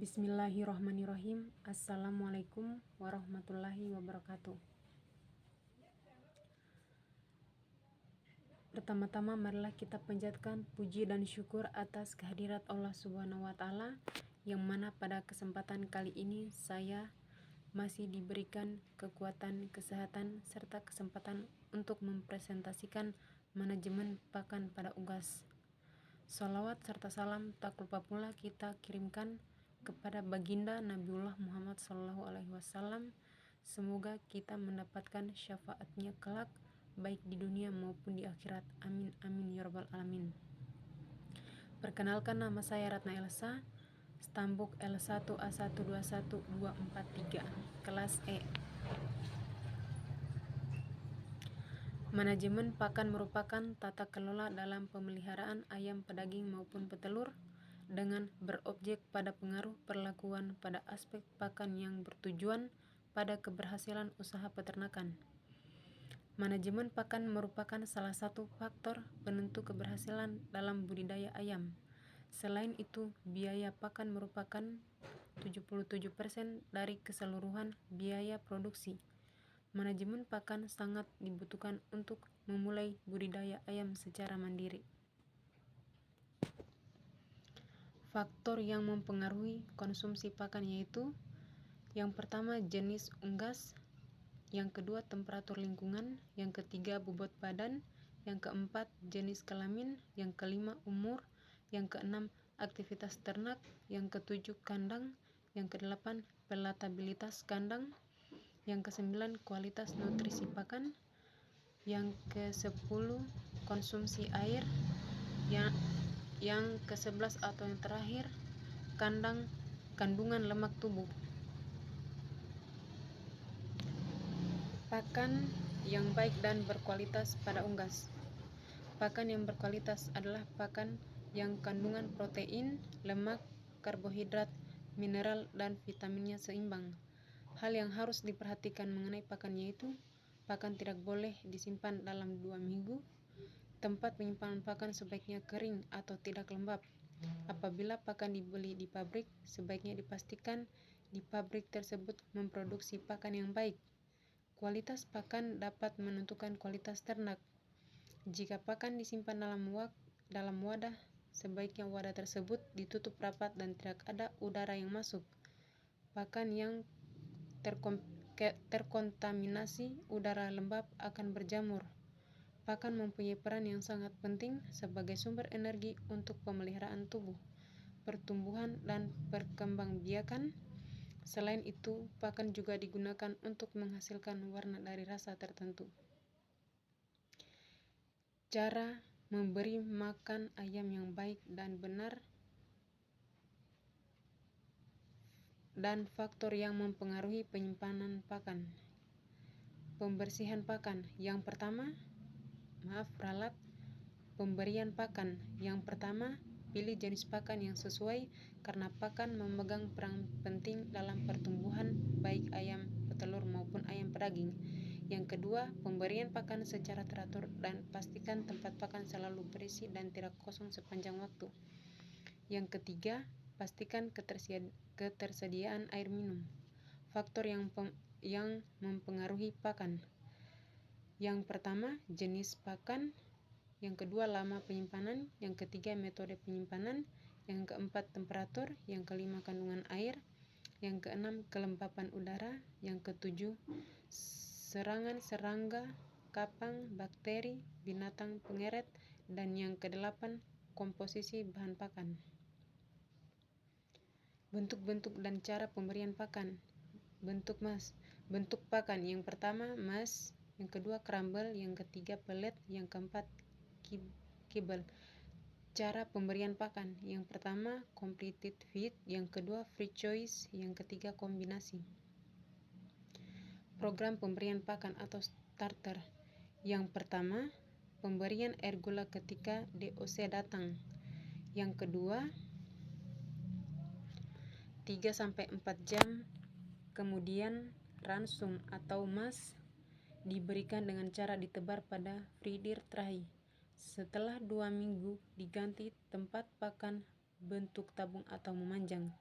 Bismillahirrahmanirrahim. Assalamualaikum warahmatullahi wabarakatuh. Pertama-tama marilah kita panjatkan puji dan syukur atas kehadirat Allah Subhanahu wa taala yang mana pada kesempatan kali ini saya masih diberikan kekuatan, kesehatan serta kesempatan untuk mempresentasikan manajemen pakan pada unggas. Salawat serta salam tak lupa pula kita kirimkan kepada baginda Nabiullah Muhammad SAW. Semoga kita mendapatkan syafaatnya kelak baik di dunia maupun di akhirat. Amin amin ya rabbal alamin. Perkenalkan, nama saya Ratna Elsa, stambuk L1A121243, kelas E. Manajemen pakan merupakan tata kelola dalam pemeliharaan ayam pedaging maupun petelur dengan berobjek pada pengaruh perlakuan pada aspek pakan yang bertujuan pada keberhasilan usaha peternakan. Manajemen pakan merupakan salah satu faktor penentu keberhasilan dalam budidaya ayam. Selain itu, biaya pakan merupakan 77% dari keseluruhan biaya produksi. Manajemen pakan sangat dibutuhkan untuk memulai budidaya ayam secara mandiri. Faktor yang mempengaruhi konsumsi pakan yaitu: yang pertama jenis unggas, yang kedua temperatur lingkungan, yang ketiga bobot badan, yang keempat jenis kelamin, yang kelima umur, yang keenam aktivitas ternak, yang ketujuh kandang, yang kedelapan pelatabilitas kandang, yang kesembilan kualitas nutrisi pakan, yang ke-10 konsumsi air, yang ke-11 atau yang terakhir kandungan lemak tubuh. Pakan yang baik dan berkualitas pada unggas. Pakan yang berkualitas adalah pakan yang kandungan protein, lemak, karbohidrat, mineral, dan vitaminnya seimbang. Hal yang harus diperhatikan mengenai pakan yaitu: pakan tidak boleh disimpan dalam 2 minggu. Tempat penyimpanan pakan sebaiknya kering atau tidak lembab. Apabila pakan dibeli di pabrik, sebaiknya dipastikan di pabrik tersebut memproduksi pakan yang baik. Kualitas pakan dapat menentukan kualitas ternak. Jika pakan disimpan dalam wadah, sebaiknya wadah tersebut ditutup rapat dan tidak ada udara yang masuk. Pakan yang terkontaminasi udara lembab akan berjamur. Pakan mempunyai peran yang sangat penting sebagai sumber energi untuk pemeliharaan tubuh, pertumbuhan, dan perkembangbiakan. Selain itu, pakan juga digunakan untuk menghasilkan warna dari rasa tertentu. Cara memberi makan ayam yang baik dan benar dan faktor yang mempengaruhi penyimpanan pakan. Pembersihan pakan. Yang pertama, ralat pemberian pakan. Yang pertama, pilih jenis pakan yang sesuai karena pakan memegang peran penting dalam pertumbuhan baik ayam petelur maupun ayam pedaging. Yang kedua, pemberian pakan secara teratur dan pastikan tempat pakan selalu berisi dan tidak kosong sepanjang waktu. Yang ketiga, pastikan ketersediaan air minum. Faktor yang mempengaruhi pakan. Yang pertama, jenis pakan, yang kedua lama penyimpanan, yang ketiga metode penyimpanan, yang keempat temperatur, yang kelima kandungan air, yang keenam kelembapan udara, yang ketujuh serangan serangga, kapang, bakteri, binatang pengeret, dan yang kedelapan komposisi bahan pakan. Bentuk-bentuk dan cara pemberian pakan. Bentuk pakan. Yang pertama mas, yang kedua crumble, yang ketiga pelet, yang keempat kibble. Cara pemberian pakan. Yang pertama completed feed, yang kedua free choice, yang ketiga kombinasi. Program pemberian pakan atau starter. Yang pertama, pemberian air gula ketika DOC datang. Yang kedua, 3-4 jam kemudian ransum atau mas diberikan dengan cara ditebar pada feeder tray. Setelah 2 minggu diganti tempat pakan bentuk tabung atau memanjang.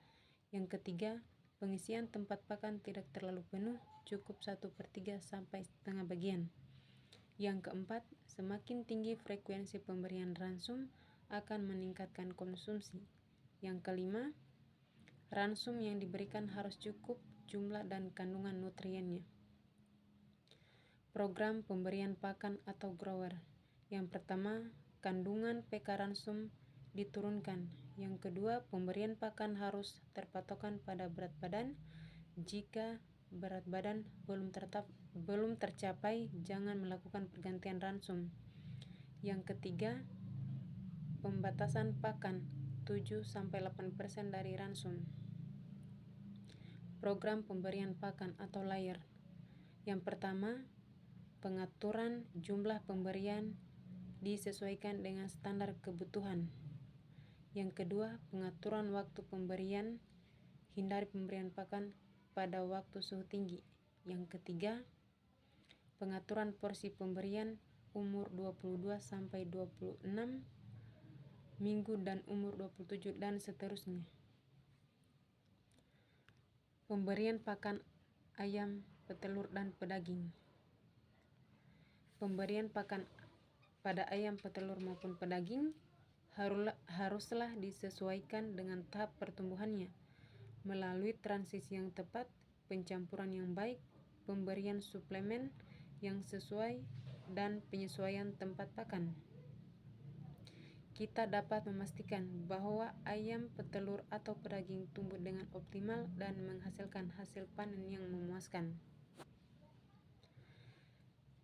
Yang ketiga, pengisian tempat pakan tidak terlalu penuh, cukup 1/3 sampai setengah bagian. Yang keempat, semakin tinggi frekuensi pemberian ransum akan meningkatkan konsumsi. Yang kelima, ransum yang diberikan harus cukup jumlah dan kandungan nutriennya. Program pemberian pakan atau grower. Yang pertama, kandungan PK ransum diturunkan. Yang kedua, pemberian pakan harus terpatokan pada berat badan. Jika berat badan belum tercapai, jangan melakukan pergantian ransum. Yang ketiga, pembatasan pakan 7-8% dari ransum. Program pemberian pakan atau layer. Yang pertama, pengaturan jumlah pemberian disesuaikan dengan standar kebutuhan. Yang kedua, pengaturan waktu pemberian, hindari pemberian pakan pada waktu suhu tinggi. Yang ketiga, pengaturan porsi pemberian umur 22-26 minggu dan umur 27 dan seterusnya. Pemberian pakan ayam, petelur, dan pedaging. Pemberian pakan pada ayam, petelur, maupun pedaging haruslah disesuaikan dengan tahap pertumbuhannya melalui transisi yang tepat, pencampuran yang baik, pemberian suplemen yang sesuai, dan penyesuaian tempat pakan. Kita dapat memastikan bahwa ayam, petelur, atau pedaging tumbuh dengan optimal dan menghasilkan hasil panen yang memuaskan.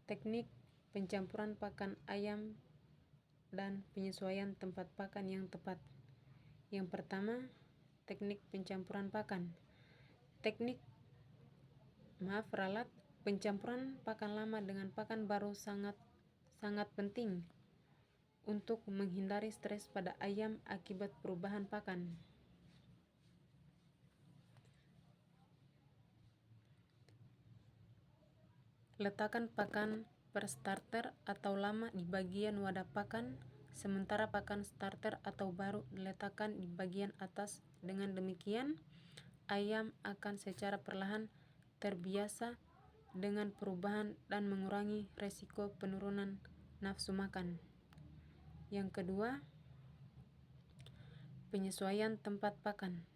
Teknik pencampuran pakan ayam dan penyesuaian tempat pakan yang tepat. Yang pertama, teknik pencampuran pakan. Ralat pencampuran pakan lama dengan pakan baru sangat penting untuk menghindari stres pada ayam akibat perubahan pakan. Letakkan pakan per starter atau lama di bagian wadah pakan, sementara pakan starter atau baru diletakkan di bagian atas. Dengan demikian, ayam akan secara perlahan terbiasa dengan perubahan dan mengurangi resiko penurunan nafsu makan. Yang kedua, penyesuaian tempat pakan.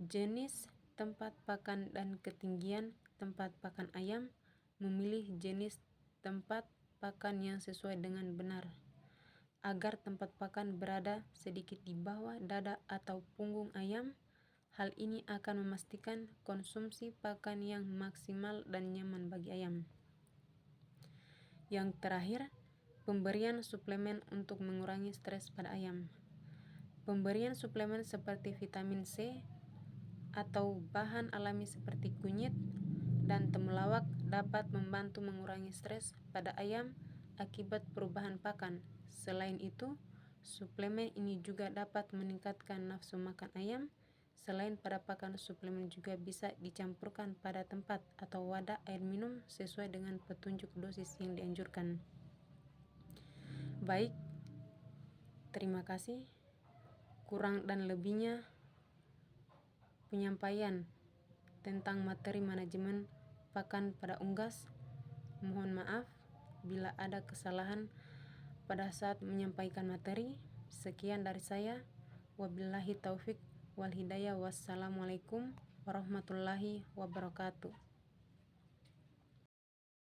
Jenis tempat pakan dan ketinggian tempat pakan ayam. Memilih jenis tempat pakan yang sesuai dengan benar, agar tempat pakan berada sedikit di bawah dada atau punggung ayam. Hal ini akan memastikan konsumsi pakan yang maksimal dan nyaman bagi ayam. Yang terakhir, pemberian suplemen untuk mengurangi stres pada ayam. Pemberian suplemen seperti vitamin C atau bahan alami seperti kunyit dan temulawak dapat membantu mengurangi stres pada ayam akibat perubahan pakan. Selain itu, suplemen ini juga dapat meningkatkan nafsu makan ayam. Selain pada pakan, suplemen juga bisa dicampurkan pada tempat atau wadah air minum sesuai dengan petunjuk dosis yang dianjurkan. Baik, terima kasih. Kurang dan lebihnya penyampaian tentang materi manajemen pakan pada unggas. Mohon maaf bila ada kesalahan pada saat menyampaikan materi. Sekian dari saya. Wabillahi taufik wal hidayah. Wassalamualaikum warahmatullahi wabarakatuh.